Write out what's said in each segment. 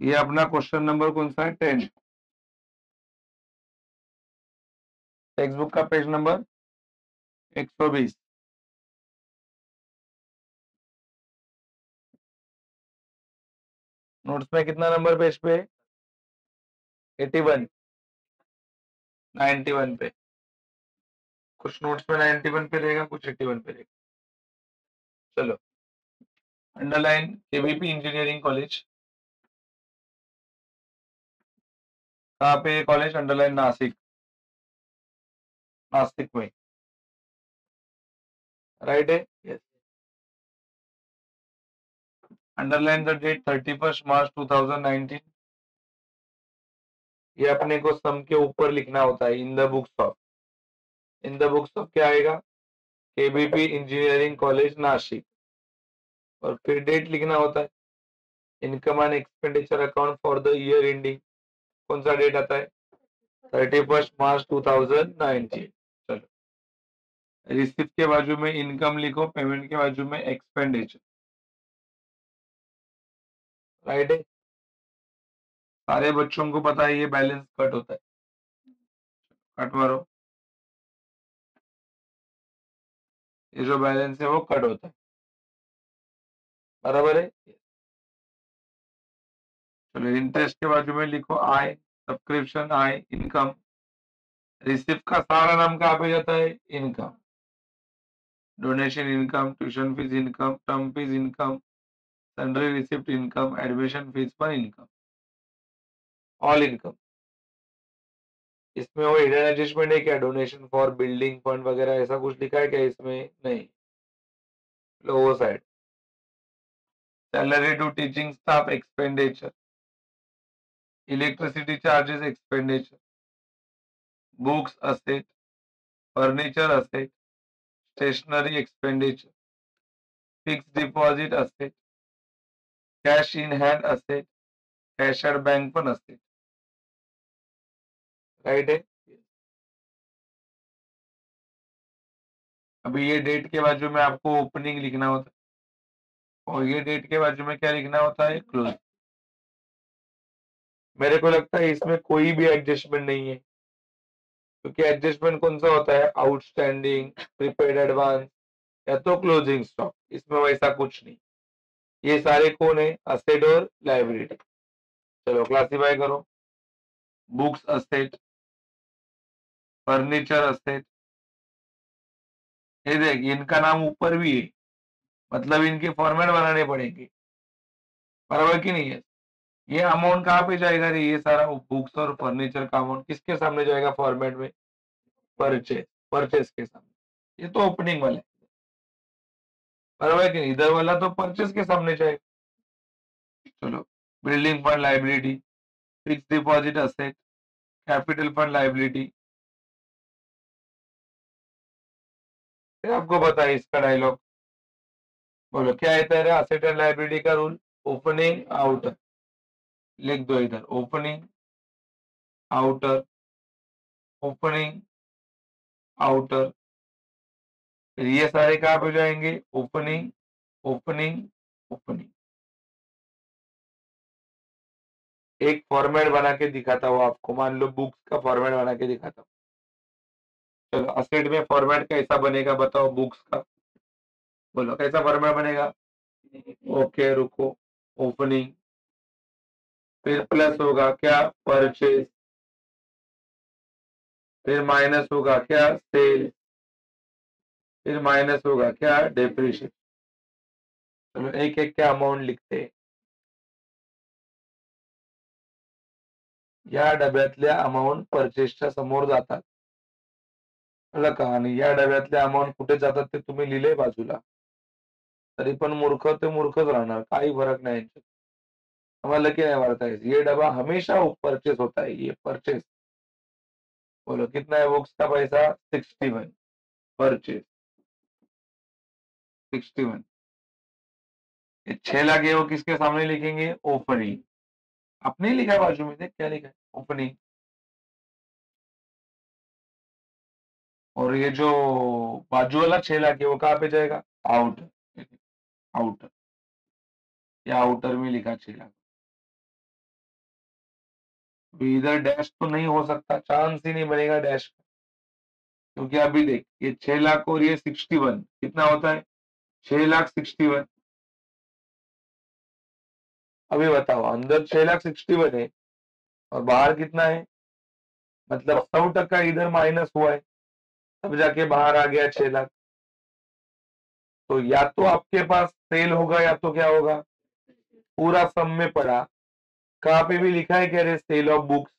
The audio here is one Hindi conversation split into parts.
ये अपना क्वेश्चन नंबर कौन सा है? 10। टेक्स्ट बुक का पेज नंबर 120। नोट्स में कितना नंबर पेज पे? 81, 91 पे। कुछ नोट्स में 91 पे रहेगा, कुछ 81 पे रहेगा। चलो, अंडरलाइन केवीपी इंजीनियरिंग कॉलेज। कहाँ पे कॉलेज? अंडरलाइन नासिक, नासिक में। राइट है? यस। अंडरलाइन द डेट 31 मार्च 2019। ये अपने को सम के ऊपर लिखना होता है। In the books of, in the books of क्या आएगा? KBP engineering college Nashik. और फिर डेट लिखना होता है। Income and expenditure account for the year ending. कौन सा डेट आता है? 31 मार्च 2019। चलो, रिसिप्ट के बाजू में इनकम लिखो, पेमेंट के बाजू में एक्सपेंडिचर। राइट है? सारे बच्चों को पता है ये बैलेंस कट होता है। कट मारो, ये जो बैलेंस है वो कट होता है। बराबर है? चलो, इंटरेस्ट के बाजू में लिखो आय, सब्सक्रिप्शन आय, इनकम। रिसिप्ट का सारा नाम कहाँ पे जाता है? Income. Donation income, tuition fees income, term fees income, salary receipt income, admission fees पर इनकम, ऑल इनकम। इसमें वो हिडन एडजस्टमेंट है क्या? डोनेशन फॉर बिल्डिंग फंड वगैरह ऐसा कुछ लिखा है क्या इसमें? नहीं। लो वो side. Salary to teaching staff expenditure, electricity charges expenditure, books asset, furniture asset, stationery expenditure, fixed deposit asset, cash in hand asset, कैशर बैंक पण असेट। राइट है? अभी ये डेट के बाजू में आपको ओपनिंग लिखना होता है और ये डेट के बाजू में क्या लिखना होता है? क्लोज। मेरे को लगता है इसमें कोई भी एडजस्टमेंट नहीं है, क्योंकि एडजस्टमेंट कौन सा होता है? आउटस्टैंडिंग, प्रीपेड एडवांस, या तो क्लोजिंग स्टॉक। इसमें वैसा कुछ नहीं। ये सारे कौन है? असेट और लाइबिलिटी। चलो, क्लासिफाई करो। Books asset, furniture asset. ये देख, इनका नाम ऊपर भी है, मतलब इनके फॉर्मेट बनाने पड़ेंगे। बराबर की नहीं है? ये अमाउंट कहाँ पे जाएगा रे? ये सारा बुक्स और फर्नीचर का अमाउंट किसके सामने जाएगा फॉर्मेट में? परचेज, परचेज के सामने। ये तो ओपनिंग वाला है। बराबर की नहीं? इधर वाला तो परचेज के सामने जाएगा। चलो, building fund liability, fix deposit asset, capital fund liability. फिर आपको पता है इसका डायलॉग। बोलो क्या है तेरा असेट एंड लाइबिलिटी का रूल? Opening outer. लिख दो इधर, ओपनिंग आउटर, ओपनिंग आउटर। फिर ये सारे कहाँ पे जाएंगे? Opening, opening, opening. एक फॉर्मेट बना के दिखाता हूँ आपको। मान लो बुक्स का फॉर्मेट बना के दिखाता हूँ। चलो, असेट में फॉर्मेट कैसा बनेगा बताओ बुक्स का? बोलो कैसा फॉर्मेट बनेगा? ओके रुको, ओपनिंग, फिर प्लस होगा क्या? परचेज, फिर माइनस होगा क्या? सेल, फिर माइनस होगा क्या? डेप्रिशिएशन। चलो, एक एक क्या अमाउंट लिखते हैं। या डब्यातल्या अमाउंट परचेसच्या समोर जातात। कळलं का? आणि या डब्यातल्या अमाउंट कुठे जातात ते तुम्ही लिहिले बाजूला। तरी पण मूर्ख ते मूर्खच राहणार, काही फरक नाही यांच्यात। हमारा क्या है मारता है? ये डब्बा हमेशा परचेस होता है, ये परचेस। बोलो कितना है बुक्स का पैसा? 61। परचेस 61। ये 6 लाख है वो किसके सामने लिखेंगे? ओपनिंग। आपने लिखा है बाजू में, देख क्या लिखा है? ओपनिंग। और ये जो बाजू वाला 6 लाख है वो कहाँ पे जाएगा? Outer, outer. या आउटर में लिखा 6 लाख। इधर डैश तो नहीं हो सकता, चांस ही नहीं बनेगा डैश का, क्योंकि अभी देख ये 6 लाख और ये 61 कितना होता है, 6,61,000। अभी बताओ अंदर 6,61,000 है और बाहर कितना है, मतलब 100% इधर माइनस हुआ है, तब जाके बाहर आ गया 6 लाख। तो या तो आपके पास सेल होगा या तो क्या होगा, पूरा सम में पड़ा। कहाँ पे भी लिखा है क्या रे सेल ऑफ बुक्स,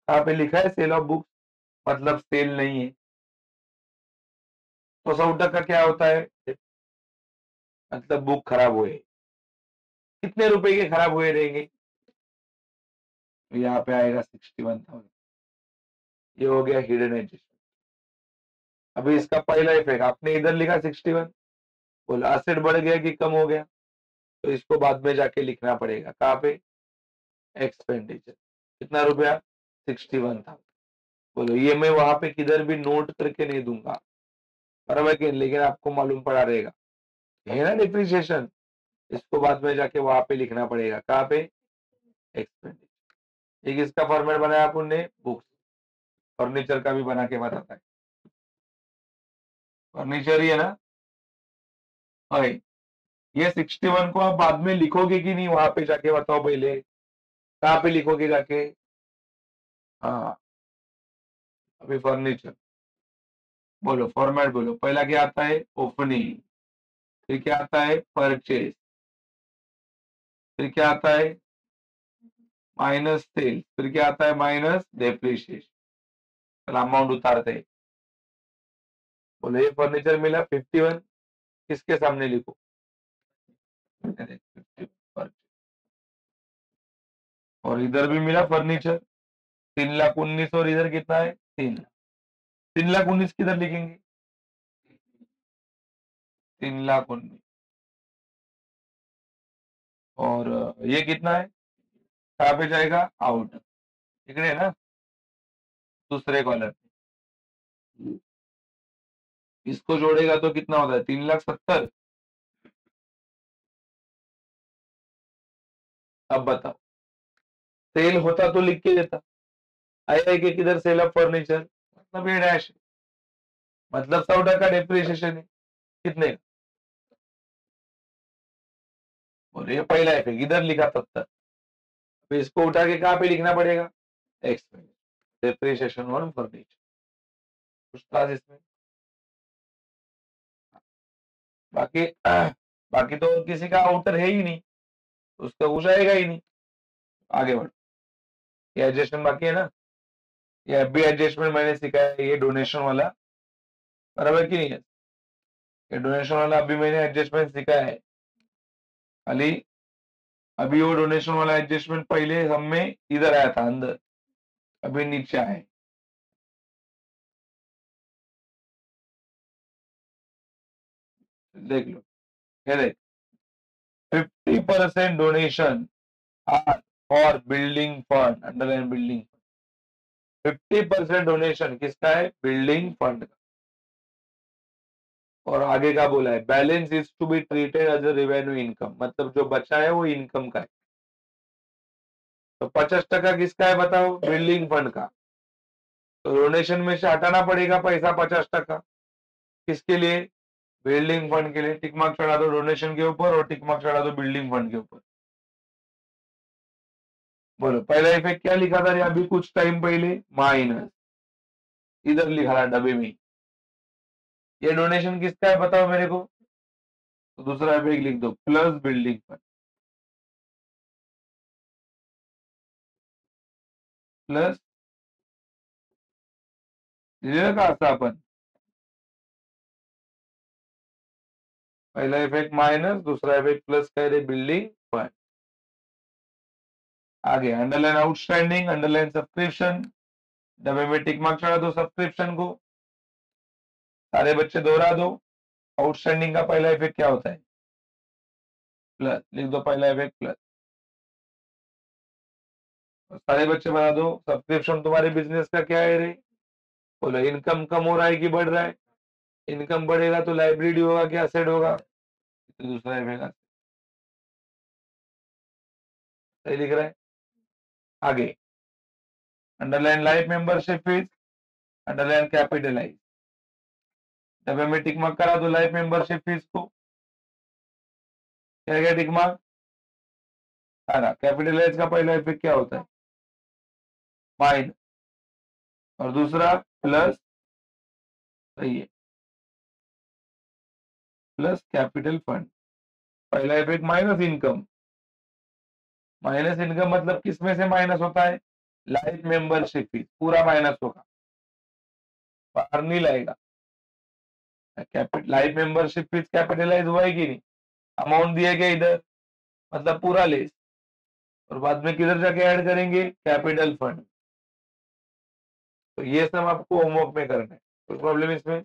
कहाँ पे लिखा है सेल ऑफ बुक्स, मतलब सेल नहीं है। तो 100% क्या होता है, मतलब बुक खराब हुए, कितने रुपए के खराब हुए रहेंगे, तो यहाँ पे आएगा 61,000। ये हो गया हिडन एडजस्टमेंट। अभी इसका पहला इफेक्ट आपने इधर लिखा 61, बोला एसेट बढ़ गया कि कम हो गया, तो इसको बाद में जाके लिखना पड़ेगा कहाँ पे, एक्सपेंडिचर, कितना रुपया, 61,000। बोलो ये मैं वहां पे किधर भी नोट करके नहीं दूंगा, बराबर कि, लेकिन आपको मालूम पड़ा रहेगा, है ना डिप्रिसिएशन, इसको बाद में जाके वहां पे लिखना पड़ेगा कहाँ पे, एक्सपेंडिचर। एक इसका फॉर्मेट बनाया अपन ने बुक्स, फर्नीचर का भी बना के बताता है, फर्नीचर ही है ना। और ये 61 को आप बाद में लिखोगे कि नहीं, वहां पे जाके बताओ पहले, कहाँ पे लिखोगे जाके, हाँ अभी फर्नीचर, बोलो फॉर्मेट बोलो, पहला क्या आता है, ओपनिंग, फिर क्या आता है, परचेज, फिर क्या आता है, माइनस सेल, फिर क्या आता है, माइनस डेप्रिशिएशन। चलो अमाउंट उतारते हैं, बोलो ये फर्नीचर मिला 51, किसके सामने लिखो, 51, और इधर भी मिला फर्नीचर 3,19,000, और इधर कितना है, 3,19,000 किधर लिखेंगे, 3,19,000, और ये कितना है, कहाँ पे जाएगा, आउट, इकडे है ना, दूसरे कॉलम, इसको जोड़ेगा तो कितना होता है, 3,70,000। अब बताओ, सेल होता तो लिख के देता, आया है कि किधर सेल ऑफ फर्नीचर, मतलब ये डैश है, मतलब 100% डेप्रिसिएशन है, कितने का, और ये पहला है इधर लिखा 70, तो इसको उठा के कहाँ पे लिखना पड़ेगा, एक्सपेंस, डेप्रिसिएशन ऑन फर्नीचर, कुछ क्लास इसमें, बाकी बाकी तो किसी का आउटर है ही नहीं, तो उसका कुछ आएगा ही नहीं। आगे बढ़ो, ये एडजस्टमेंट बाकी है ना, ये एफबी एडजस्टमेंट मैंने सिखाया है, ये डोनेशन वाला, बराबर की नहीं है, ये डोनेशन वाला अभी मैंने एडजस्टमेंट सिखाया है, खाली अभी वो डोनेशन वाला एडजस्टमेंट पहले हम में इधर आया था अंदर, अभी नीचे आए, देख लो, ये देख, 50% donation are for building fund, underline building, 50% donation किसका है, बिल्डिंग फंड का, और आगे का बोला है balance is to be treated as a revenue income, मतलब जो बचा है वो इनकम का है। तो 50% किसका है बताओ, बिल्डिंग फंड का, तो डोनेशन में से हटाना पड़ेगा पैसा 50%, किसके लिए, बिल्डिंग फंड के लिए, टिक मार्क चढ़ा दो डोनेशन के ऊपर और टिक मार्क चढ़ा दो बिल्डिंग फंड के ऊपर। बोलो पहला इफेक्ट क्या लिखा था अभी कुछ टाइम पहले, माइनस, इधर लिखा था डब्बे में, ये डोनेशन किसका है बताओ मेरे को, तो दूसरा इफेक्ट लिख दो प्लस बिल्डिंग फंड, प्लस, दिलेलं का असं आपण, पहला इफेक्ट माइनस, दूसरा इफेक्ट प्लस, कह रहे बिल्डिंग फंड। आगे अंडरलाइन आउटस्टैंडिंग, अंडरलाइन सब्सक्रिप्शन, डब्बे में टिक मार्क चढ़ा दो सब्सक्रिप्शन को, सारे बच्चे दोहरा दो, आउटस्टैंडिंग का पहला इफेक्ट क्या होता है, प्लस, लिख दो पहला इफेक्ट प्लस, सारे बच्चे बना दो, सब्सक्रिप्शन तुम्हारे बिजनेस का क्या है रे, बोलो इनकम कम हो रहा है कि बढ़ रहा है, इनकम बढ़ेगा तो लाइबिलिटी होगा कि एसेट होगा, तो दूसरा इफेक्ट सही लिख रहा है। आगे underline life membership fees, underline capitalise. जब हमें टिक मार्क करा दो लाइफ मेंबरशिप फीस को, क्या गया टिक मार्क आना। कैपिटलाइज का पहला इफेक्ट क्या होता है, माइनस, और दूसरा प्लस, सही है, प्लस कैपिटल फंड। पहला effect minus income, minus income मतलब किसमें से माइनस होता है, लाइफ मेंबरशिप फीस, पूरा माइनस होगा, बाहर नहीं लाएगा। लाइफ मेंबरशिप फीस कैपिटलाइज हुआ है कि नहीं, अमाउंट दिया गया इधर, मतलब पूरा लेस, और बाद में किधर जाके ऐड करेंगे, कैपिटल फंड। तो ये सब आपको होमवर्क में करना है, कोई प्रॉब्लम इसमें।